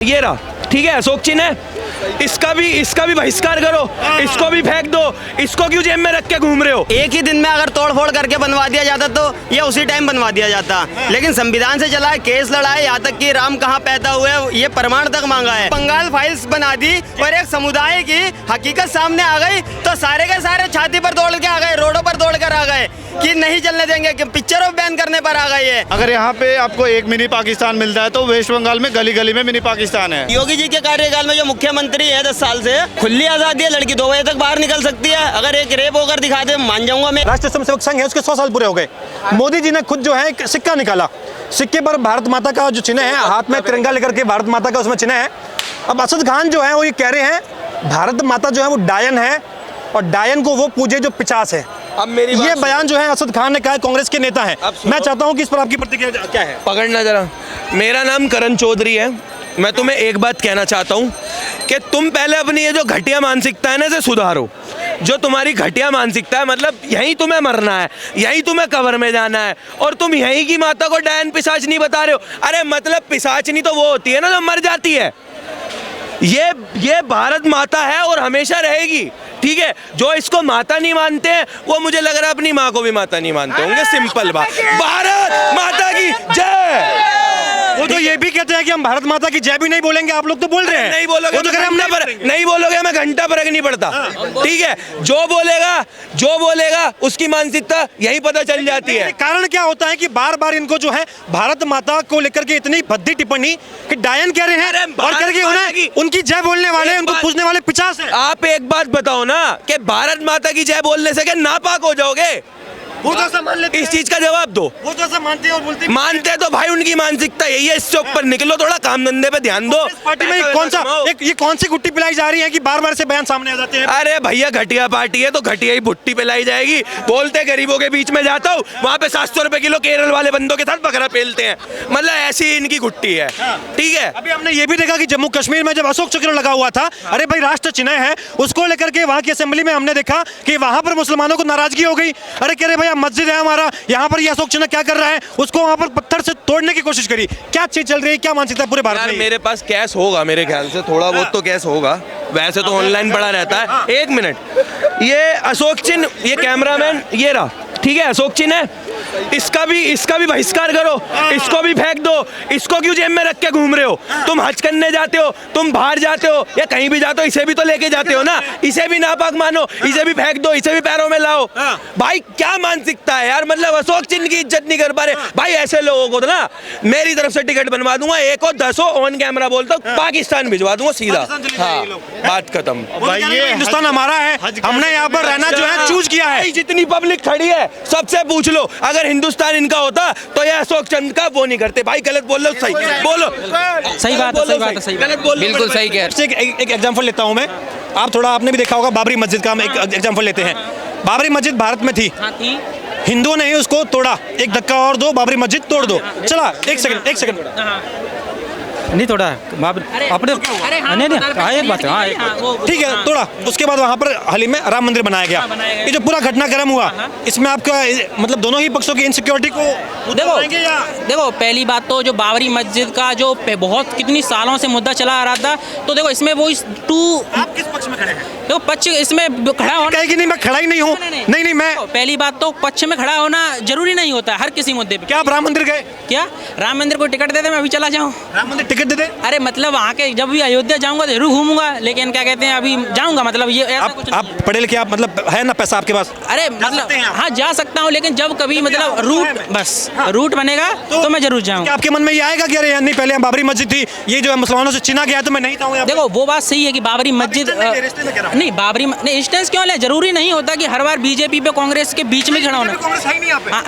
ये रहा, ठीक है, अशोक चिन्ह है, इसका भी बहिष्कार करो, इसको भी फेंक दो, इसको क्यों जेब में रख के घूम रहे हो? एक ही दिन में अगर तोड़फोड़ करके बनवा दिया जाता तो ये उसी टाइम बनवा दिया जाता, लेकिन संविधान से चला है, केस लड़ा है, यहाँ तक कि राम कहाँ पैदा हुए ये प्रमाण तक मांगा है। बंगाल फाइल्स बना दी और एक समुदाय की हकीकत सामने आ गई तो सारे के सारे छाती पर दौड़ के आ गए, रोडों पर दौड़ कर आ गए कि नहीं चलने देंगे, कि पिक्चरों बैन करने पर आ गए है। अगर यहाँ पे आपको एक मिनी पाकिस्तान मिलता है तो वेस्ट बंगाल में गली गली में मिनी पाकिस्तान है। योगी जी के कार्यकाल में जो मुख्यमंत्री है 10 साल से, खुली आजादी है, लड़की 2 बजे तक बाहर निकल सकती है, अगर एक रेप होकर दिखा दे मान जाऊंगा मैं। राष्ट्रीय स्वयंसेवक संघ है उसके 100 साल पूरे हो गए। मोदी जी ने खुद जो है एक सिक्का निकाला, सिक्के पर भारत माता का जो चिन्ह है, हाथ में तिरंगा लेकर के भारत माता का उसमें चिन्ह है। अब असद खान जो है वो ये कह रहे हैं भारत माता जो है वो डायन है और डायन को वो पूजे जो पिशाच है। अब मेरी ये बयान जो है असद खान ने कहा है, कांग्रेस के नेता हैं। मैं चाहता हूं कि इस पर आपकी प्रतिक्रिया क्या है? पकड़ना जरा। मेरा नाम करण चौधरी है। मैं तुम्हें एक बात कहना चाहता हूँ कि तुम पहले अपनी ये जो घटिया मानसिकता है ना इसे सुधारो। जो तुम्हारी घटिया मानसिकता है, मतलब यहीं तुम्हें मरना है, यहीं तुम्हें कब्र में जाना है और तुम यहीं की माता को डायन पिशाच नहीं बता रहे हो। अरे मतलब पिशाचनी तो वो होती है ना जो मर जाती है। ये भारत माता है और हमेशा रहेगी, ठीक है। जो इसको माता नहीं मानते हैं वो मुझे लग रहा है अपनी माँ को भी माता नहीं मानते होंगे। सिंपल बात। भारत माता की जय। वो तो ये भी कहते हैं कि हम भारत माता की जय भी नहीं बोलेंगे, आप लोग तो बोल रहे हैं। नहीं बोलोगे वो तो कह रहे हैं हम नहीं बोलोगे, हमें घंटा फर्क नहीं पड़ता, ठीक है। जो बोलेगा उसकी मानसिकता यही पता चल जाती है। कारण क्या होता है कि बार बार इनको जो है भारत माता को लेकर के इतनी भद्दी टिप्पणी कि डायन कह रहे हैं और करके उन्हें उनकी जय बोलने वाले, उनको पूजने वाले पिशाच हैं। आप एक बात बताओ ना कि भारत माता की जय बोलने से क्या नापाक हो जाओगे? वो तो ऐसा मान लेते हैं। इस चीज का जवाब दो। वो तो ऐसा मानते हैं और बोलते हैं। मानते हैं तो भाई उनकी मानसिकता यही है, इससे ऊपर निकलो, थोड़ा काम धंधे पे ध्यान दो। पार्टी में ये कौन सी गुट्टी पिलाई जा रही है कि बार बार से बयान सामने आ जाते हैं? अरे भैया घटिया पार्टी है तो घटिया ही भुट्टी पिलाई जाएगी। बोलते गरीबों के बीच में जाता हूँ, वहाँ पे 700 रुपए किलो केरल वाले बंदों के साथ बकरा पेलते हैं। मतलब ऐसी इनकी गुट्टी है, ठीक है। अभी हमने ये भी देखा कि जम्मू कश्मीर में जब अशोक चक्र लगा हुआ था, अरे भाई राष्ट्र चिन्ह है, उसको लेकर के वहाँ की असेंबली में हमने देखा कि वहाँ पर मुसलमानों को नाराजगी हो गई। अरे कह रहे भैया मस्जिद है हमारा, यहाँ पर ये अशोक चिन्ह क्या कर रहा है, उसको वहाँ पर पत्थर से तोड़ने की कोशिश करी। क्या चीज चल रही है, क्या मानसिकता पूरे भारत में? मेरे पास कैश होगा, मेरे ख्याल से थोड़ा बहुत तो कैश होगा, वैसे तो ऑनलाइन पड़ा रहता है। एक मिनट, ये अशोक चिन्ह, ये कैमरामैन, ये रहा, ठीक है, अशोक चिन्ह है, इसका भी बहिष्कार करो, इसको भी फेंक दो, इसको क्यों जेब में रख के घूम रहे हो? तुम हज करने जाते हो, तुम बाहर जाते हो या कहीं भी जाते हो, इसे भी तो लेके जाते हो ना, इसे भी नापाक मानो, इसे भी फेंक दो, इसे भी पैरों में लाओ। भाई क्या मानसिकता है यार, मतलब अशोक चिन्ह की इज्जत नहीं कर पा रहे भाई। ऐसे लोगों को तो ना मेरी तरफ से टिकट बनवा दूंगा, 1 और 10 ऑन कैमरा बोलता हूँ, पाकिस्तान भिजवा दूंगा सीधा। हाँ, बात खत्म। भाई ये हिंदुस्तान हमारा है, हमने यहाँ पर रहना जो है चूज किया है। जितनी पब्लिक खड़ी है सबसे पूछ लो, अगर हिंदुस्तान इनका होता तो ये अशोक चंद का वो नहीं करते। भाई गलत बोल लो, सही बोलो, सही बात है, सही बात है, सही गलत बोल लो, बिल्कुल सही कह रहे हैं। एक एग्जांपल लेता हूं मैं, आप थोड़ा आपने भी देखा होगा बाबरी मस्जिद का, हम एक एग्जांपल लेते हैं। बाबरी मस्जिद भारत में थी, हिंदुओं ने ही उसको तोड़ा, एक धक्का और दो, बाबरी मस्जिद तोड़ दो। चला एक सेकंड नहीं तोड़ा बाबरी अपने एक बात है, ठीक है, तोड़ा। उसके बाद वहाँ पर हाल ही में राम मंदिर बनाया गया। ये जो पूरा घटनाक्रम हुआ, इसमें आपका मतलब दोनों ही पक्षों की इनसिक्योरिटी को देखो पहली बात तो जो बाबरी मस्जिद का जो बहुत कितनी सालों से मुद्दा चला आ रहा था, तो देखो इसमें वो आप किस पक्ष में खड़े हैं? देखो पक्ष इसमें खड़ा होना कि नहीं, मैं खड़ा ही नहीं हूँ। नहीं मैं पहली बात तो पक्ष में खड़ा होना जरूरी नहीं होता हर किसी मुद्दे पे। क्या आप राम मंदिर गए? क्या राम मंदिर को टिकट दे दे, मैं अभी चला जाऊँ? राम मंदिर टिकट दे दे? अरे मतलब वहाँ के जब भी अयोध्या जाऊंगा जरूर घूमूंगा, लेकिन क्या कहते हैं अभी जाऊंगा, मतलब ये ऐसा कुछ आप पढ़े लिखे, आप मतलब है ना पैसा आपके पास? अरे मतलब हाँ जा सकता हूँ, लेकिन जब कभी मतलब रूट बनेगा तो मैं जरूर जाऊँगा। आपके मन में ये आएगा कि अरे नहीं पहले बाबरी मस्जिद थी, ये जो है मुसलमानों से चिना गया तो मैं नहीं था। देखो वो बात सही है कि बाबरी मस्जिद नहीं, बाबरी नहीं इंस्टेंस क्यों ले, जरूरी नहीं होता कि हर बार बीजेपी पे कांग्रेस के बीच में खड़ा होना।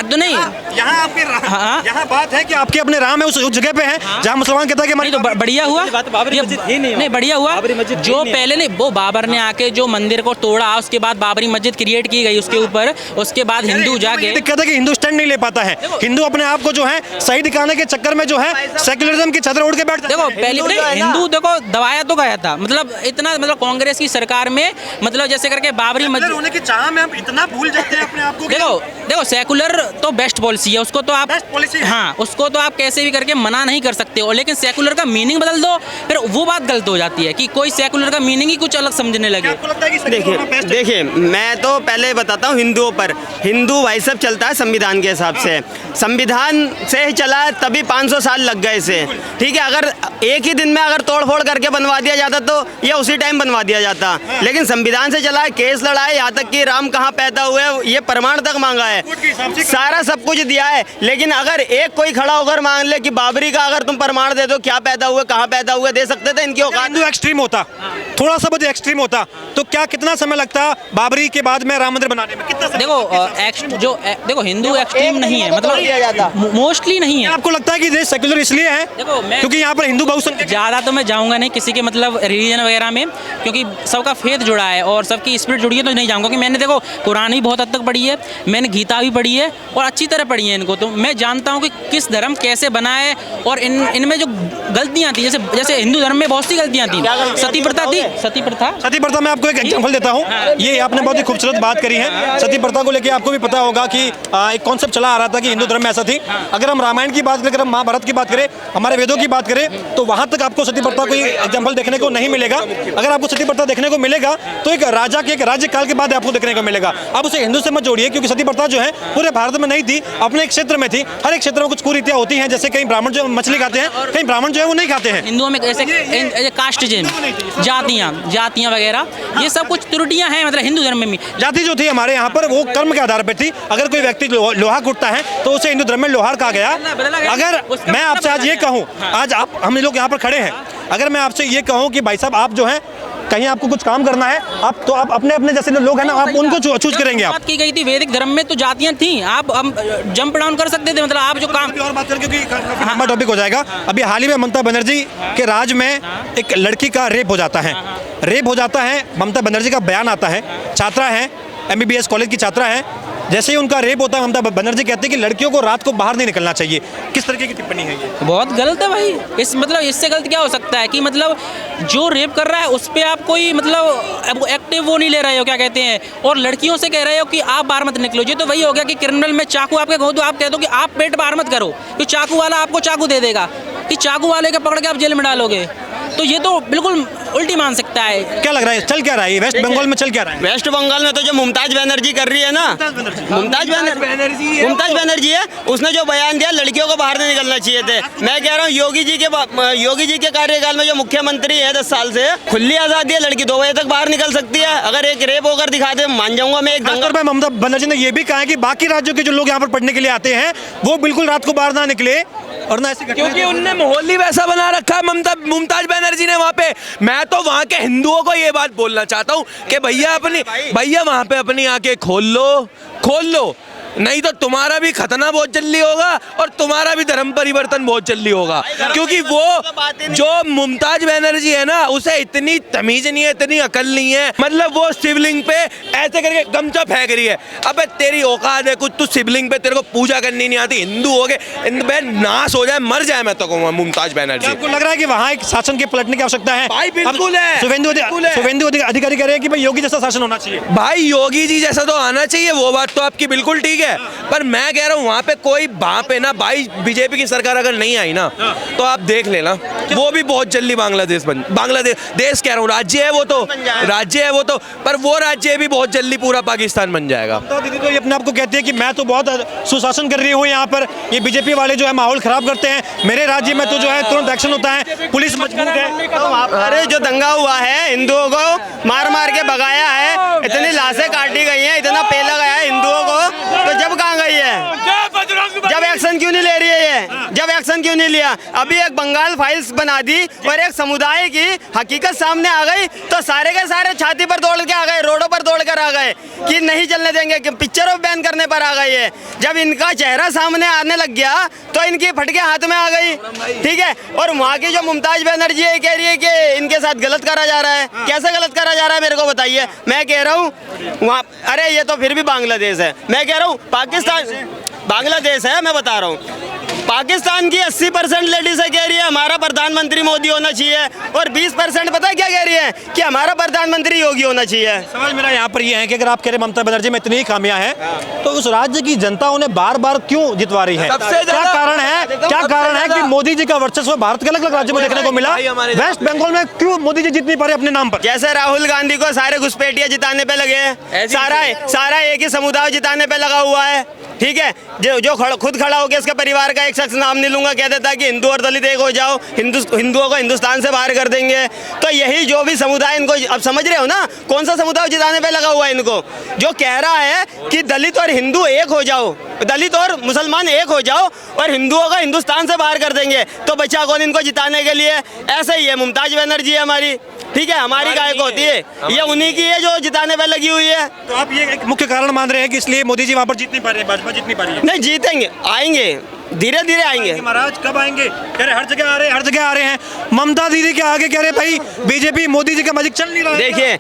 तो नहीं, यहाँ बात है कि आपके अपने राम है उस जगह पे है जहाँ मुसलमान कहता है कि तो बढ़िया हुआ, नहीं बढ़िया हुआ जो पहले नहीं वो बाबर ने आके जो मंदिर को तोड़ा, उसके बाद बाबरी मस्जिद क्रिएट की गई उसके ऊपर, उसके बाद हिंदू जाके दिक्कत है कि हिंदू स्टैंड नहीं ले पाता है। हिंदू अपने आप को जो है सही दिखाने के चक्कर में जो है सेक्युलरिज्म की चादर ओढ़ के बैठता है। देखो पहले हिंदू देखो दबाया तो गया था, मतलब इतना मतलब कांग्रेस की सरकार में मतलब जैसे करके बाबरी मस्जिद होने की चाह में हम इतना भूल जाते हैं अपने आप को। देखो देखो सेकुलर तो बेस्ट पॉलिसी है, उसको तो आप बेस्ट पॉलिसी है। हाँ उसको तो आप कैसे भी करके मना नहीं कर सकते हो, लेकिन सेकुलर का मीनिंग बदल दो फिर वो बात गलत हो जाती है कि कोई सेकुलर का मीनिंग ही कुछ अलग समझने लगे। आपको लगता है कि देखिए देखिए मैं तो पहले बताता हूँ हिंदुओं पर। हिंदू भाई सब चलता है संविधान के हिसाब से, संविधान से ही चला है, तभी 500 साल लग गए इसे। ठीक है, अगर एक ही दिन में अगर तोड़ फोड़ करके बनवा दिया जाता तो ये उसी टाइम बनवा दिया जाता, लेकिन संविधान से चला है, केस लड़ा है, यहाँ तक कि राम कहाँ पैदा हुए ये प्रमाण तक मांगा है, सारा सब कुछ दिया है। लेकिन अगर एक कोई खड़ा होकर मांग ले कि बाबरी का अगर तुम प्रमाण दे दो, क्या पैदा हुए कहाँ पैदा हुए, दे सकते थे। इनकी औकात हिंदू एक्सट्रीम होता, थोड़ा सा बहुत एक्सट्रीम होता तो क्या कितना समय लगता बाबरी के बाद में राम मंदिर बनाने में? कितना समय? देखो हिंदू एक्सट्रीम नहीं है, मतलब मोस्टली नहीं है। आपको लगता है कि देश सेक्युलर इसलिए है देखो मैं क्योंकि यहाँ पर हिंदू बहुसंख्यक? ज़्यादा तो मैं जाऊँगा नहीं किसी के मतलब रिलीजन वगैरह में, क्योंकि सबका फेथ जुड़ा है और सबकी स्पिरिट जुड़ी है, तो नहीं जाऊँगा। कि मैंने देखो कुरान भी बहुत हद तक पढ़ी है, मैंने गीता भी पढ़ी है और अच्छी तरह पढ़ी है इनको, तो मैं जानता हूँ कि किस धर्म कैसे बना है और इनमें जो गलतियाँ थी, जैसे हिंदू धर्म में बहुत सी गलतियाँ थी। सती प्रथा थी, सती प्रथा मैं आपको एक एग्जांपल देता हूँ। ये आपने बहुत ही खूबसूरत बात करी है। सती प्रथा को लेकर आपको भी पता होगा कि एक कॉन्सेप्ट चला आ रहा था कि हिंदू धर्म में ऐसा थी। अगर हम रामायण की बात करें, हम महाभारत की बात करें, हमारे वेदों की बात करें, तो वहां तक आपको सती प्रथा कोई एग्जांपल देखने को नहीं मिलेगा। अगर आपको सती प्रथा देखने को मिलेगा तो एक राजा के एक राज्य काल के बाद आपको देखने को मिलेगा। आप उसे हिंदू से मत जोड़िए, क्योंकि सती प्रथा जो है पूरे भारत में नहीं थी, अपने एक क्षेत्र में थी। हर एक क्षेत्र में कुछ कुरीतियां होती हैं, जैसे कहीं ब्राह्मण जो मछली खाते हैं, कहीं ब्राह्मण जो है वो नहीं खाते हैं। हिंदुओं में ऐसे कास्टिज्म, जातियाँ वगैरह, ये सब कुछ त्रुटियां हैं मतलब हिंदू धर्म में भी। जाति जो थी हमारे यहाँ पर वो कर्म के आधार पर थी। अगर कोई व्यक्ति लोहा कुटता है तो उसे हिंदू धर्म में लोहार कहा गया। अगर मैं आपसे आज ये कहूँ, आज आप हम लोग यहाँ पर खड़े हैं, अगर मैं आपसे ये कहूँ कि भाई साहब आप जो हैं कहीं आपको कुछ काम करना है, आप तो आप अपने अपने जैसे लोग हैं ना, आप उनको चूज करेंगे। आप बात की गई थी वैदिक धर्म में तो जातियां थी, आप जंप डाउन कर सकते थे, मतलब आप जो काम और बात करें क्योंकि लंबा टॉपिक हो जाएगा। अभी हाल ही में ममता बनर्जी के राज में एक लड़की का रेप हो जाता है। ममता बनर्जी का बयान आता है, छात्रा है, MBBS कॉलेज की छात्रा है। जैसे ही उनका रेप होता है, ममता बनर्जी कहते हैं कि लड़कियों को रात को बाहर नहीं निकलना चाहिए। किस तरीके की टिप्पणी है ये? बहुत गलत है भाई। इससे गलत क्या हो सकता है कि मतलब जो रेप कर रहा है उस पर आप कोई मतलब एक्टिव वो नहीं ले रहे हो, क्या कहते हैं, और लड़कियों से कह रहे हो कि आप बाहर मत निकलो। ये तो वही हो गया कि क्रिमिनल में चाकू आपके हो तो आप कह दो कि आप पेट बाहर मत करो, तो चाकू वाला आपको चाकू दे देगा कि चाकू वाले के पकड़ के आप जेल में डालोगे। तो ये तो बिल्कुल उल्टी मान सकता है। क्या लग रहा है चल क्या रहा है वेस्ट बंगाल में? चल क्या रहा है वेस्ट बंगाल में? तो जो मुमताज बनर्जी कर रही है ना, मुमताज बनर्जी है, उसने जो बयान दिया लड़कियों को बाहर नहीं निकलना चाहिए थे। मैं कह रहा हूँ योगी जी के कार्यकाल में जो मुख्यमंत्री है 10 साल से, खुली आजादी है, लड़की 2 बजे तक बाहर निकल सकती है। अगर एक रेप होकर दिखा दे मान जाऊंगा मैं। एक दंगा पर ममता बनर्जी ने यह भी कहा है कि बाकी राज्यों के जो लोग यहाँ पर पढ़ने के लिए आते हैं वो बिल्कुल रात को बाहर ना निकले और ना ऐसे, क्योंकि उनने माहौल ही वैसा बना रखा है मुमताज बनर्जी ने वहाँ पे। मैं तो वहाँ के हिंदुओं को ये बात बोलना चाहता हूँ कि भैया वहाँ पे अपनी आंखें खोल लो, नहीं तो तुम्हारा भी खतना बहुत जल्दी होगा और तुम्हारा भी धर्म परिवर्तन बहुत जल्दी होगा। क्योंकि वो जो मुमताज बनर्जी है ना, उसे इतनी तमीज नहीं है, इतनी अकल नहीं है, मतलब वो शिवलिंग पे ऐसे करके गमछा फेंक रही है। अबे तेरी औकात है कुछ? तू शिवलिंग पे तेरे को पूजा करनी नहीं आती? हिंदू हो गए, नाश हो जाए, मर जाए, मैं तो कहूँगा मुमताज बनर्जी। आपको लग रहा है कि वहाँ एक शासन के पलटने की आवश्यकता है? भाई बिल्कुल है। शुभेंदु अधिकारी कह रहे हैं कि भाई योगी जैसा शासन होना चाहिए। भाई योगी जी जैसा तो आना चाहिए, वो बात तो आपकी बिल्कुल ठीक है, पर मैं कह रहा हूँ वहाँ पे कोई वहाँ पे ना भाई बीजेपी की सरकार अगर नहीं आई ना तो आप देख लेना वो भी बहुत जल्दी बांग्लादेश देश कह रहा हूँ, राज्य है वो तो, पर वो राज्य भी बहुत जल्दी पूरा पाकिस्तान बन जाएगा। तो दीदी तो ये अपने आप को कहती है कि मैं तो बहुत सुशासन कर रही हूँ यहाँ पर, ये बीजेपी वाले जो है माहौल खराब करते हैं, मेरे राज्य में तो जो है तुरंत एक्शन होता है, पुलिस मजबूत है। अरे जो दंगा हुआ है, हिंदुओं को मार के भगाया है, इतनी लाशें काटी गई हैं, इतना पेला गया है हिंदुओं को, तो जब कहाँ गई है? जब एक्शन क्यों नहीं ले रही है ये? जब एक्शन क्यों नहीं लिया? अभी एक बंगाल फाइल्स बना दी और एक समुदाय की हकीकत सामने आ गई तो सारे के सारे छाती पर दौड़ के आ गए, रोडों पर दौड़ कर आ गए कि नहीं चलने देंगे, कि पिक्चरों बैन करने पर आ गई है। जब इनका चेहरा सामने आने लग गया तो इनकी फटके हाथ में आ गई, ठीक है। और वहाँ की जो मुमताज बनर्जी है कह रही है कि इनके साथ गलत करा जा रहा है। कैसे गलत करा जा रहा है मेरे को बताइए। मैं कह रहा हूँ वहाँ, अरे ये तो फिर भी बांग्लादेश है, मैं कह रहा हूँ पाकिस्तान बांग्लादेश है, मैं बता रहा हूँ पाकिस्तान की 80% लेडीज कह रही है हमारा प्रधानमंत्री मोदी होना चाहिए, और 20% पता है क्या कह रही है कि हमारा प्रधानमंत्री योगी होना चाहिए। सवाल मेरा यहाँ पर ये है कि अगर आप कह रहे ममता बनर्जी में इतनी खामियां हैं, तो उस राज्य की जनता उन्हें बार बार क्यों जितवा रही है? क्या कारण है, क्या कारण है कि मोदी जी का वर्चस्व भारत के अलग अलग राज्यों में देखने को मिला, वेस्ट बंगाल में क्यों मोदी जी जीत नहीं पा रहे अपने नाम पर? जैसे राहुल गांधी को सारे घुसपैठिया जिताने पे लगे हैं, सारा एक ही समुदाय जिताने पे लगा हुआ है, ठीक है। जो खुद खड़ा होकर इसके परिवार का एक शख्स नाम नहीं लूंगा, कह देता है कि हिंदू और दलित एक हो जाओ, हिंदुओं को हिंदुस्तान से बाहर कर देंगे। तो यही जो भी समुदाय इनको, अब समझ रहे हो ना कौन सा समुदाय जिताने पे लगा हुआ है इनको, जो कह रहा है कि दलित और हिंदू एक हो जाओ, दलित और मुसलमान एक हो जाओ और हिंदुओं को हिंदुस्तान से बाहर कर देंगे। तो बचा कौन इनको जिताने के लिए? ऐसे ही है मुमताज बनर्जी है हमारी, ठीक है, हमारी गायक होती है, ये उन्हीं की है जो जिताने पे लगी हुई है। तो आप ये एक मुख्य कारण मान रहे हैं कि इसलिए मोदी जी वहां पर जीत नहीं पा रहे हैं, भाजपा जीत नहीं पा रही है? नहीं, जीतेंगे, आएंगे, धीरे धीरे आएंगे। महाराज कब आएंगे? कह रहे हर जगह आ रहे हैं, हर जगह आ रहे हैं। ममता दीदी के आगे कह रहे भाई बीजेपी मोदी जी का मैजिक चल नहीं रहा है। देखिए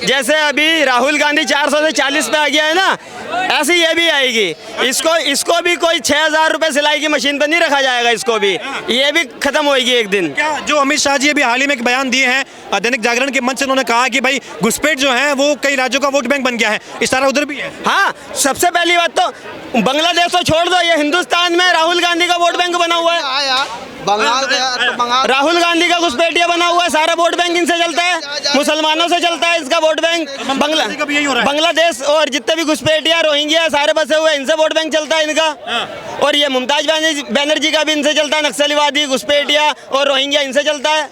जैसे अभी राहुल गांधी 400 से 40 पे आ गया है ना, ऐसे ये भी आएगी। इसको भी कोई 6,000 रुपए सिलाई की मशीन पर नहीं रखा जाएगा, इसको भी, ये भी खत्म होगी एक दिन। क्या जो अमित शाह जी अभी हाल ही में एक बयान दिए हैं दैनिक जागरण के मंच से, उन्होंने कहा कि भाई घुसपैठ जो है वो कई राज्यों का वोट बैंक बन गया है, इशारा उधर भी है। हाँ, सबसे पहली बात तो बांग्लादेश तो छोड़ दो, ये हिंदुस्तान में राहुल गांधी का वोट बैंक बना हुआ है। बंगाल राहुल गांधी का घुसपैठिया बना हुआ है, सारा वोट बैंक इनसे चलता है, मुसलमानों से चलता है इसका वोट बैंक। बांग्लादेश और जितने भी घुसपैठिया रोहिंग्या सारे बसे हुए, इनसे वोट बैंक चलता है इनका। और ये मुमताज बनर्जी का भी इनसे चलता है, नक्सलवादी, घुसपैठिया और रोहिंग्या इनसे चलता है।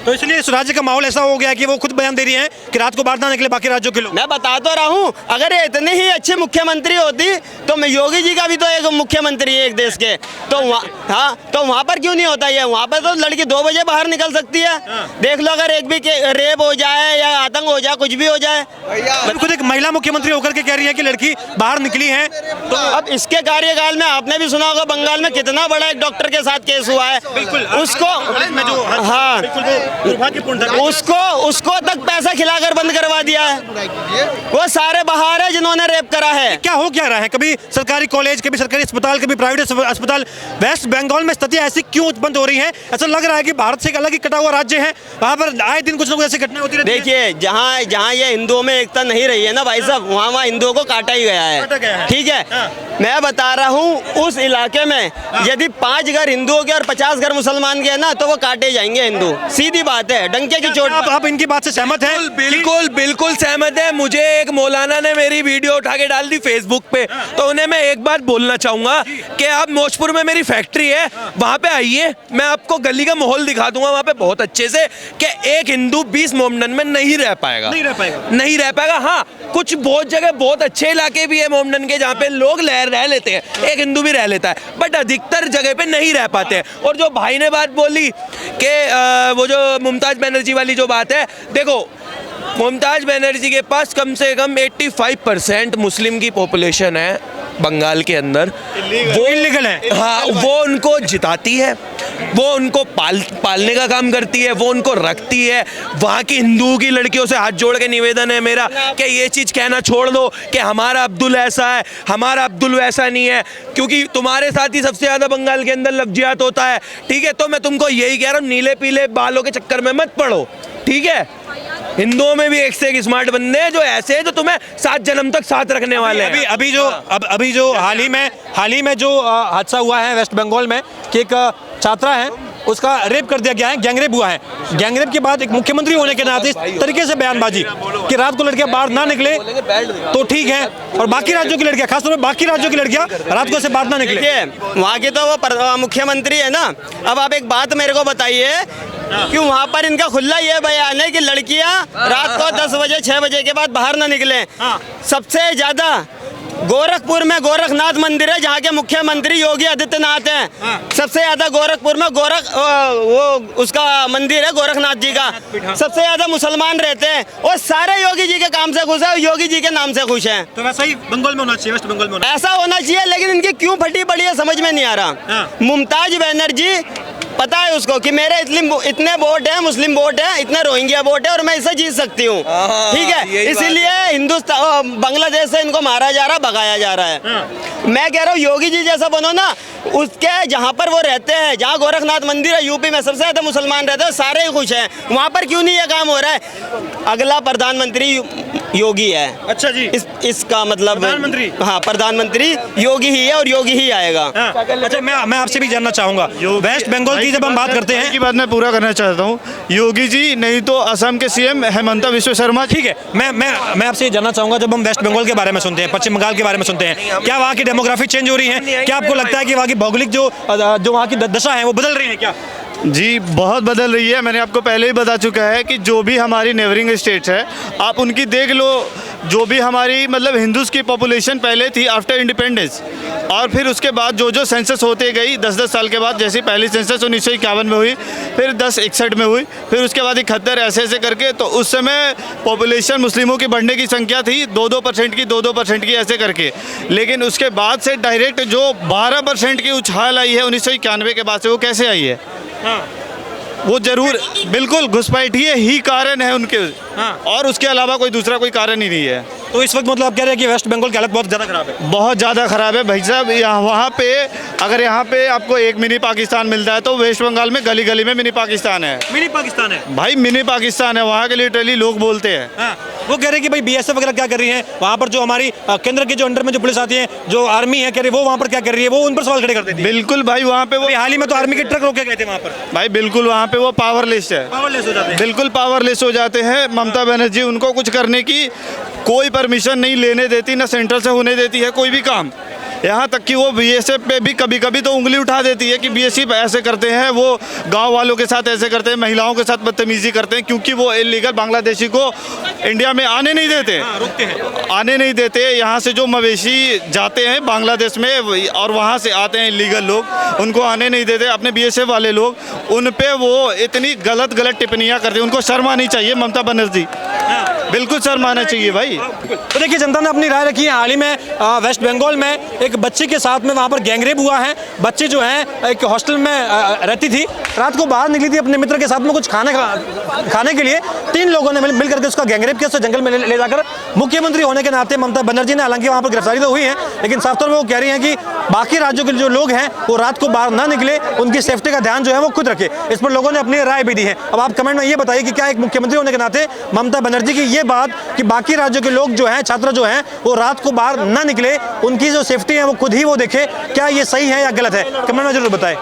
तो इसलिए इस राज्य का माहौल ऐसा हो गया कि वो खुद बयान दे रही हैं कि रात को बाहर ना निकले बाकी राज्यों के लोग। मैं बता तो रहा हूँ, अगर ये इतनी ही अच्छी मुख्यमंत्री होती तो मैं, योगी जी का भी तो एक मुख्यमंत्री है एक देश के, तो वहाँ पर क्यों नहीं होता ये? वहाँ पर तो लड़की 2 बजे बाहर निकल सकती है। देख लो, अगर एक भी रेप हो जाए या आतंक हो जाए, कुछ भी हो जाए। खुद एक महिला मुख्यमंत्री होकर के कह रही है कि लड़की बाहर निकली है। तो अब इसके कार्यकाल में आपने भी सुना होगा बंगाल में कितना बड़ा एक डॉक्टर के साथ केस हुआ है, उसको, हाँ, उसको तक पैसा खिलाकर बंद करवा दिया है। वो सारे बाहर है जिन्होंने रेप करा है। क्या हो क्या रहा है? कभी सरकारी कॉलेज, कभी सरकारी अस्पताल, कभी प्राइवेट अस्पताल, वेस्ट बंगाल में स्थिति ऐसी क्यों उत्पन्न हो रही है? ऐसा लग रहा है कि भारत से एक अलग ही कटा हुआ राज्य है, वहाँ पर आए दिन कुछ ना कुछ ऐसी घटना होती रहती है। देखिए, जहाँ ये हिंदुओं में एकता नहीं रही है ना भाई साहब, वहाँ हिंदुओं को काटा ही गया है, ठीक है। मैं बता रहा हूँ, उस इलाके में यदि 5 घर हिंदुओं के और 50 घर मुसलमान के हैं ना, तो वो काटे जाएंगे हिंदू, सीधी बात है, डंके की चोट। आप इनकी बात से सहमत हैं? बिल्कुल सहमत है। मुझे एक मौलाना ने मेरी वीडियो उठा के डाल दी फेसबुक पे, तो उन्हें मैं एक बात बोलना चाहूंगा कि आप मोजपुर में मेरी फैक्ट्री है, वहां पे आइए, मैं आपको गली का माहौल दिखा दूंगा वहां पे बहुत अच्छे से, कि एक हिंदू 20 मोमडन में नहीं रह पाएगा। हाँ, कुछ बहुत जगह बहुत अच्छे इलाके भी है मोमडन के जहाँ पे लोग रह लेते हैं, एक हिंदू भी रह लेता है, बट अधिकतर जगह पे नहीं रह पाते हैं। और जो भाई ने बात बोली कि वो जो मुमताज बनर्जी वाली जो बात है, देखो मुमताज बनर्जी के पास कम से कम 85% मुस्लिम की पॉपुलेशन है बंगाल के अंदर, वो इलीगल है। हाँ, वो उनको जिताती है, वो उनको पालने का काम करती है, वो उनको रखती है। वहाँ की हिंदुओं की लड़कियों से हाथ जोड़ के निवेदन है मेरा कि ये चीज़ कहना छोड़ दो कि हमारा अब्दुल ऐसा है, हमारा अब्दुल वैसा नहीं है, क्योंकि तुम्हारे साथ ही सबसे ज़्यादा बंगाल के अंदर लफ्जियात होता है, ठीक है। तो मैं तुमको यही कह रहा हूँ, नीले पीले बालों के चक्कर में मत पड़ो, ठीक है। हिंदुओं में भी एक से एक स्मार्ट बंदे हैं जो ऐसे हैं जो तुम्हें 7 जन्म तक साथ रखने वाले हैं। अभी जो हाल ही में जो हादसा हुआ है वेस्ट बंगाल में कि एक छात्रा है, उसका रेप कर दिया गया है, गैंगरेप हुआ है। गैंगरेप के बाद एक मुख्यमंत्री होने के नाते इस तरीके से बयानबाजी कि रात को लड़कियां बाहर ना निकले तो ठीक है, और बाकी राज्यों की लड़कियां, खासतौर पर बाकी राज्यों की लड़कियां रात को से बाहर ना निकले। वहाँ की तो वो मुख्यमंत्री है ना। अब आप एक बात मेरे को बताइए कि वहाँ पर इनका खुला ये बयान है कि लड़कियां रात को 10 बजे 6 बजे के बाद बाहर ना निकले। सबसे ज्यादा गोरखपुर में गोरखनाथ मंदिर है, जहाँ के मुख्यमंत्री योगी आदित्यनाथ हैं। सबसे ज्यादा गोरखपुर में वो उसका मंदिर है गोरखनाथ जी का, सबसे ज्यादा मुसलमान रहते हैं और सारे योगी जी के काम से खुश है, योगी जी के नाम से खुश हैं। तो वैसा ही बंगाल में होना चाहिए, वेस्ट बंगाल में ऐसा होना चाहिए, लेकिन इनकी क्यों फटी पड़ी है समझ में नहीं आ रहा। मुमताज बनर्जी पता है उसको कि मेरे इतने वोट है, मुस्लिम वोट है, इतने रोहिंग्या वोट है और मैं इससे जीत सकती हूँ, ठीक है। इसीलिए हिंदुस्तान बांग्लादेश से इनको मारा जा रहा, भगाया जा रहा है। मैं कह रहा हूँ योगी जी जैसा बनो ना, उसके जहाँ पर वो रहते हैं, जहाँ गोरखनाथ मंदिर है यूपी में, सबसे ज़्यादा मुसलमान रहते हैं, सारे ही खुश हैं। वहाँ पर क्यों नहीं ये काम हो रहा है? अगला प्रधानमंत्री योगी है। अच्छा जी। इसका मतलब प्रधानमंत्री? हाँ, प्रधानमंत्री योगी ही है और योगी ही आएगा। हाँ, अच्छा मैं आपसे भी जानना चाहूंगा, वेस्ट बंगाल की जब हम बात करते हैं की बात मैं पूरा करना चाहता हूँ, योगी जी नहीं तो असम के सीएम हेमंत विश्व शर्मा। ठीक है, मैं आपसे ये जानना चाहूंगा, जब हम वेस्ट बंगाल के बारे में सुनते हैं, पश्चिम बंगाल के बारे में सुनते हैं, क्या वहाँ की डेमोग्राफी चेंज हो रही है? क्या आपको लगता है कि वहाँ की भौगोलिक जो वहाँ की दशा है वो बदल रही है क्या? जी बहुत बदल रही है। मैंने आपको पहले ही बता चुका है कि जो भी हमारी नेबरिंग स्टेट्स है, आप उनकी देख लो, जो भी हमारी मतलब हिंदूज की पॉपुलेशन पहले थी आफ्टर इंडिपेंडेंस, और फिर उसके बाद जो जो सेंसस होते गई 10-10 साल के बाद, जैसे पहली सेंसस 1951 में हुई, फिर 1061 में हुई, फिर उसके बाद 71, ऐसे ऐसे करके, तो उस समय पॉपुलेशन मुस्लिमों की बढ़ने की संख्या थी 2-2% की, 2-2% की, ऐसे करके। लेकिन उसके बाद से डायरेक्ट जो 12% की उछाल आई है 1991 के बाद से, वो कैसे आई है? हाँ। वो जरूर बिल्कुल घुसपैठिए ही कारण है उनके, हाँ। और उसके अलावा कोई दूसरा कोई कारण ही नहीं है। तो इस वक्त मतलब आप कह रहे हैं कि वेस्ट बंगाल की हालत बहुत ज़्यादा खराब है? बहुत ज़्यादा ख़राब है भाई साहब। यहाँ वहाँ पे अगर यहाँ पे आपको एक मिनी पाकिस्तान मिलता है, तो वेस्ट बंगाल में गली गली में मिनी पाकिस्तान है। मिनी पाकिस्तान है भाई, मिनी पाकिस्तान है वहाँ के, लिटरली लोग बोलते हैं। हाँ। वो कह रहे हैं कि भाई बीएसएफ वगैरह क्या कर रही है वहाँ पर, जो हमारी केंद्र के जो अंडर में जो पुलिस आती है, जो आर्मी है, कह रही वो वहाँ पर क्या कर रही है, वो उन पर सवाल खड़े कर देती है। बिल्कुल भाई, वहाँ पे वो हाल ही में तो आर्मी के ट्रक रोके गए थे वहाँ पर। भाई बिल्कुल वहाँ पे वो पावरलेस है, पावरलेस हो जाते हैं। बिल्कुल पावरलेस हो जाते हैं। ममता बनर्जी उनको कुछ करने की कोई परमिशन नहीं लेने देती, ना सेंट्रल से होने देती है कोई भी काम। यहाँ तक कि वो बीएसएफ पे भी कभी कभी तो उंगली उठा देती है कि बीएसएफ ऐसे करते हैं, वो गांव वालों के साथ ऐसे करते हैं, महिलाओं के साथ बदतमीजी करते हैं, क्योंकि वो इलीगल बांग्लादेशी को इंडिया में आने नहीं देते। रुकते हैं। आने नहीं देते। यहाँ से जो मवेशी जाते हैं बांग्लादेश में और वहाँ से आते हैं इलीगल लोग, उनको आने नहीं देते। अपने बीएसएफ वाले लोग, उन पे वो इतनी गलत टिप्पणियाँ करते हैं। उनको शर्म आनी चाहिए ममता बनर्जी, बिल्कुल शर्म आना चाहिए भाई। तो देखिए, जनता ने अपनी राय रखी है। हाल ही में वेस्ट बंगाल में एक बच्ची के साथ में वहाँ पर गैंगरेप हुआ है। बच्ची जो है एक हॉस्टल में रहती थी, रात को बाहर निकली थी अपने मित्र के साथ में कुछ खाने के लिए। 3 लोगों ने मिल करके उसका गैंगरेप किया, उसको जंगल में ले जाकर। मुख्यमंत्री होने के नाते ममता बनर्जी ने, हालांकि वहाँ पर गिरफ्तारी तो हुई है, लेकिन साफ तौर पर वो कह रही हैं कि बाकी राज्यों के जो लोग हैं वो रात को बाहर ना निकले, उनकी सेफ्टी का ध्यान जो है वो खुद रखे। इस पर लोगों ने अपनी राय भी दी है। अब आप कमेंट में ये बताइए कि क्या एक मुख्यमंत्री होने के नाते ममता बनर्जी की ये बात कि बाकी राज्यों के लोग जो हैं, छात्र जो हैं, वो रात को बाहर ना निकले, उनकी जो सेफ्टी है वो खुद ही वो देखे, क्या ये सही है या गलत है? कमेंट में जरूर बताएं।